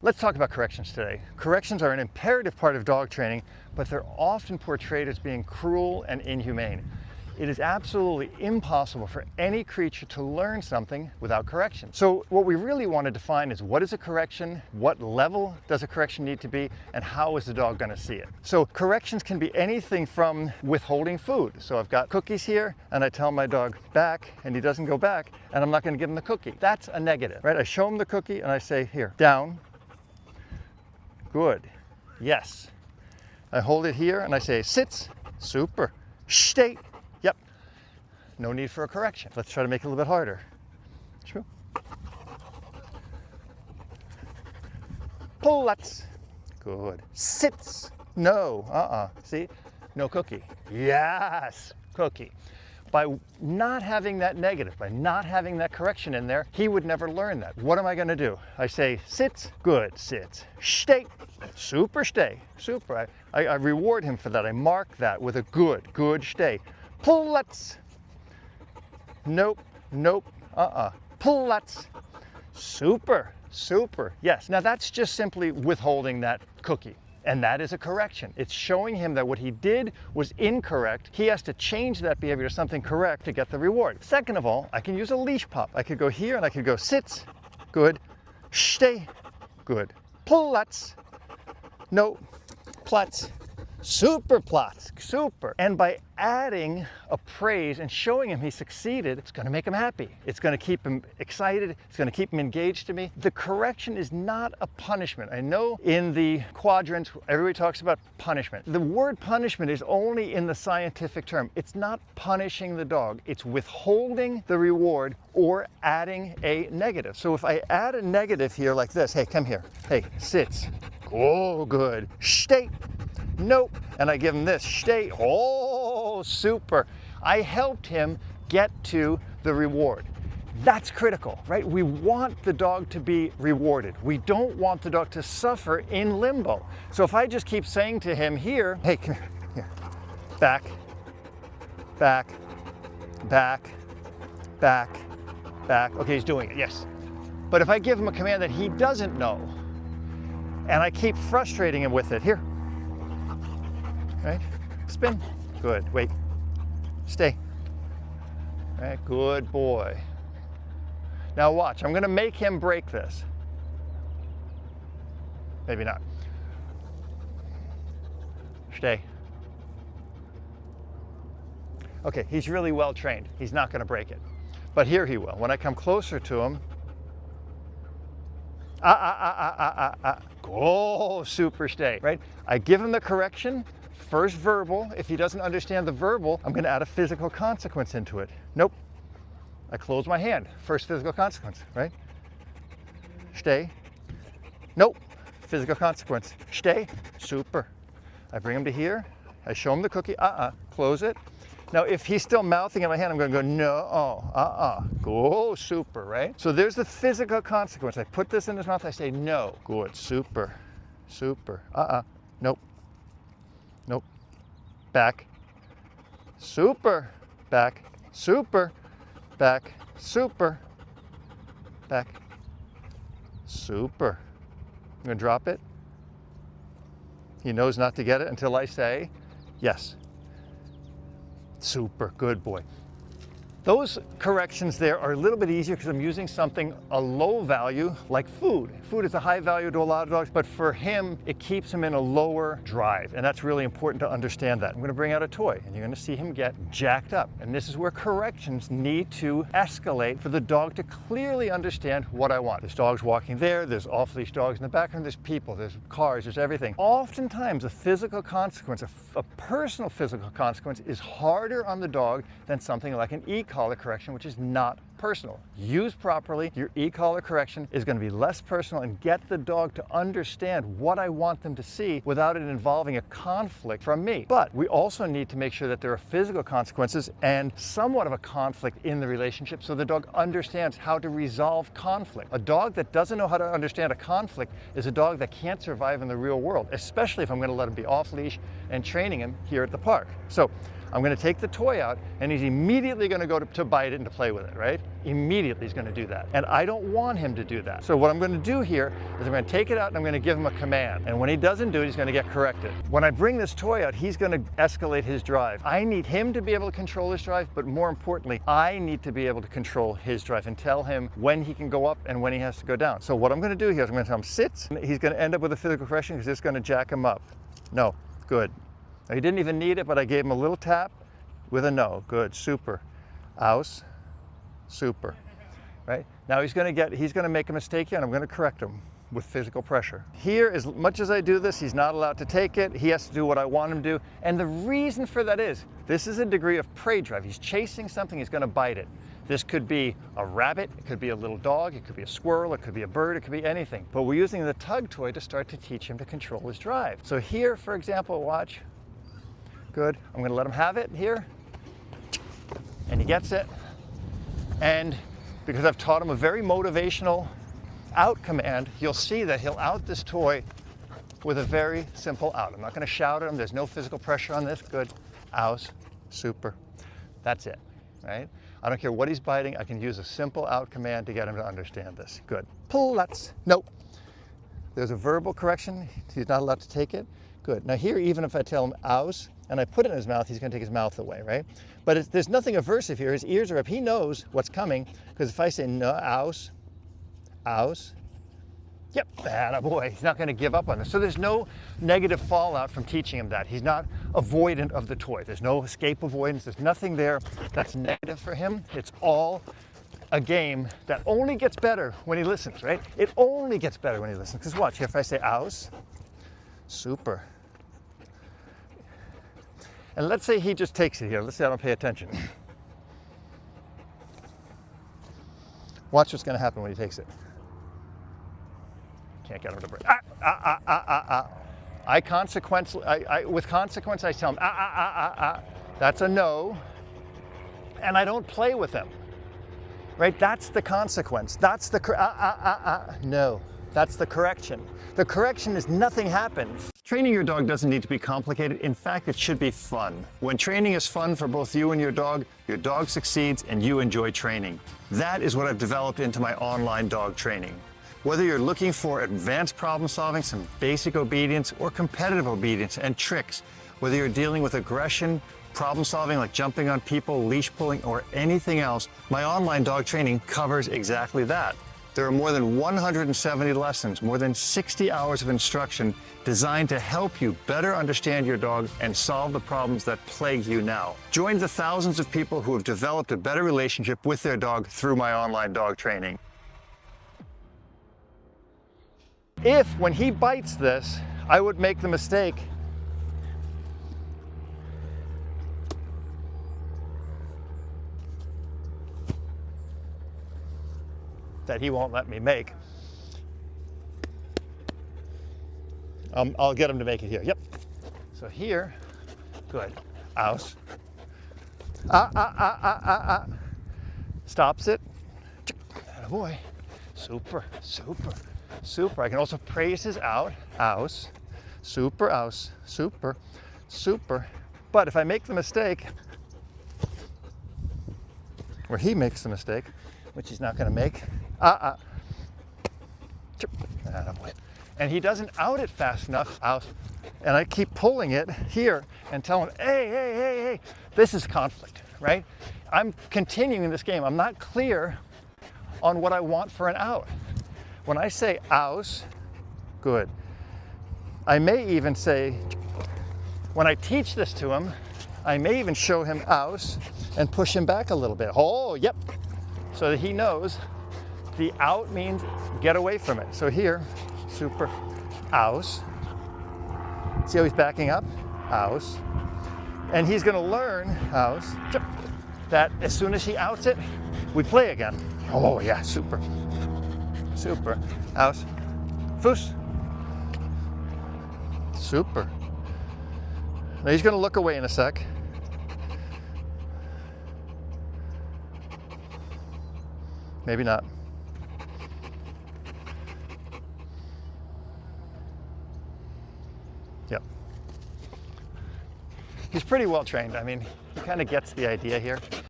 Let's talk about corrections today. Corrections are an imperative part of dog training, but they're often portrayed as being cruel and inhumane. It is absolutely impossible for any creature to learn something without correction. So what we really want to define is, what is a correction, what level does a correction need to be, and how is the dog going to see it? So corrections can be anything from withholding food. So I've got cookies here and I tell my dog back and he doesn't go back and I'm not going to give him the cookie. That's a negative, right? I show him the cookie and I say, here, down. Good. Yes. I hold it here and I say, sits. Super. Stay. Yep. No need for a correction. Let's try to make it a little bit harder. True. Plats. Good. Sits. No. See? No cookie. Yes. Cookie. By not having that negative, by not having that correction in there, he would never learn that. What am I going to do? I say, sits. Good. Sits. Stay. Super stay. Super. I reward him for that. I mark that with a good stay. Plats. Nope. Plats. Super. Super. Yes. Now that's just simply withholding that cookie. And that is a correction. It's showing him that what he did was incorrect. He has to change that behavior to something correct to get the reward. Second of all, I can use a leash pop. I could go here and I could go sits. Good. Stay. Good. Plats. No. Plats. Super plots. Super. And by adding a praise and showing him he succeeded, it's going to make him happy. It's going to keep him excited. It's going to keep him engaged to me. The correction is not a punishment. I know in the quadrant, everybody talks about punishment. The word punishment is only in the scientific term. It's not punishing the dog. It's withholding the reward or adding a negative. So if I add a negative here like this, hey, come here. Hey, sits. Oh, good. Stay. Nope. And I give him this. Stay. Oh, super. I helped him get to the reward. That's critical, right? We want the dog to be rewarded. We don't want the dog to suffer in limbo. So if I just keep saying to him here, hey, come here, back, back, back, back, back. Okay, he's doing it, yes. But if I give him a command that he doesn't know, and I keep frustrating him with it, here, right? Spin. Good. Wait. Stay. Right. Good boy. Now watch. I'm going to make him break this. Maybe not. Stay. Okay, he's really well trained. He's not going to break it. But here he will. When I come closer to him, oh, super stay, right? I give him the correction. First verbal. If he doesn't understand the verbal, I'm going to add a physical consequence into it. Nope. I close my hand. First physical consequence, right? Stay. Nope. Physical consequence. Stay. Super. I bring him to here. I show him the cookie. Close it. Now, if he's still mouthing in my hand, I'm going to go, no, Go, super, right? So there's the physical consequence. I put this in his mouth. I say, no. Good. Super. Super. Nope. Nope. Back. Super. Back. Super. Back. Super. Back. Super. I'm going to drop it. He knows not to get it until I say, yes. Super. Good boy. Those corrections there are a little bit easier because I'm using something, a low value, like food. Food is a high value to a lot of dogs, but for him, it keeps him in a lower drive. And that's really important to understand that. I'm going to bring out a toy and you're going to see him get jacked up. And this is where corrections need to escalate for the dog to clearly understand what I want. There's dogs walking there, there's off-leash dogs in the background, there's people, there's cars, there's everything. Oftentimes, a physical consequence, a personal physical consequence is harder on the dog than something like an e-collar correction, which is not personal. Used properly, your e-collar correction is going to be less personal and get the dog to understand what I want them to see without it involving a conflict from me. But we also need to make sure that there are physical consequences and somewhat of a conflict in the relationship so the dog understands how to resolve conflict. A dog that doesn't know how to understand a conflict is a dog that can't survive in the real world, especially if I'm going to let him be off leash and training him here at the park. So I'm going to take the toy out, and he's immediately going to go to bite it and to play with it, right? Immediately he's going to do that. And I don't want him to do that. So what I'm going to do here is I'm going to take it out and I'm going to give him a command. And when he doesn't do it, he's going to get corrected. When I bring this toy out, he's going to escalate his drive. I need him to be able to control his drive, but more importantly, I need to be able to control his drive and tell him when he can go up and when he has to go down. So what I'm going to do here is I'm going to tell him sit. He's going to end up with a physical correction because it's going to jack him up. No, good. Now, he didn't even need it, but I gave him a little tap with a no. Good, super. Aus, super. Right? Now he's going to make a mistake here, and I'm going to correct him with physical pressure. Here, as much as I do this, he's not allowed to take it. He has to do what I want him to do. And the reason for that is, this is a degree of prey drive. He's chasing something, he's going to bite it. This could be a rabbit, it could be a little dog, it could be a squirrel, it could be a bird, it could be anything. But we're using the tug toy to start to teach him to control his drive. So here, for example, watch. Good. I'm going to let him have it here. And he gets it. And because I've taught him a very motivational out command, you'll see that he'll out this toy with a very simple out. I'm not going to shout at him. There's no physical pressure on this. Good. Aus. Super. That's it. Right? I don't care what he's biting. I can use a simple out command to get him to understand this. Good. Platz. Nope. There's a verbal correction. He's not allowed to take it. Good. Now here, even if I tell him aus and I put it in his mouth, he's going to take his mouth away, right? But there's nothing aversive here. His ears are up. He knows what's coming, because if I say no, aus, yep, attaboy. He's not going to give up on this. So there's no negative fallout from teaching him that. He's not avoidant of the toy. There's no escape avoidance. There's nothing there that's negative for him. It's all a game that only gets better when he listens, right? It only gets better when he listens. Because watch, here if I say aus, super. And let's say he just takes it here. Let's say I don't pay attention. Watch what's going to happen when he takes it. Can't get him to break. With consequence, I tell him, That's a no. And I don't play with him. Right? That's the consequence. That's the, no. That's the correction. The correction is nothing happens. Training your dog doesn't need to be complicated. In fact, it should be fun. When training is fun for both you and your dog succeeds and you enjoy training. That is what I've developed into my online dog training. Whether you're looking for advanced problem solving, some basic obedience, or competitive obedience and tricks, whether you're dealing with aggression, problem solving like jumping on people, leash pulling, or anything else, my online dog training covers exactly that. There are more than 170 lessons, more than 60 hours of instruction designed to help you better understand your dog and solve the problems that plague you now. Join the thousands of people who have developed a better relationship with their dog through my online dog training. If, when he bites this, I would make the mistake that he won't let me make, I'll get him to make it here. Yep. So here, good. Aus. Stops it. Attaboy. Super, super, super. I can also praise his out. Aus. Super, aus. Super, super. But if I make the mistake, or he makes the mistake, which he's not going to make, and he doesn't out it fast enough, and I keep pulling it here and tell him, hey, this is conflict, right? I'm continuing this game. I'm not clear on what I want for an out. When I say aus, good. I may even say, when I teach this to him, I may even show him aus and push him back a little bit. Oh, yep. So that he knows the out means get away from it. So here, super, aus. See how he's backing up? Aus. And he's gonna learn, aus, that as soon as he outs it, we play again. Oh yeah, super. Super, aus, fuss. Super. Now he's gonna look away in a sec. Maybe not. Yep. He's pretty well trained. I mean, he kind of gets the idea here.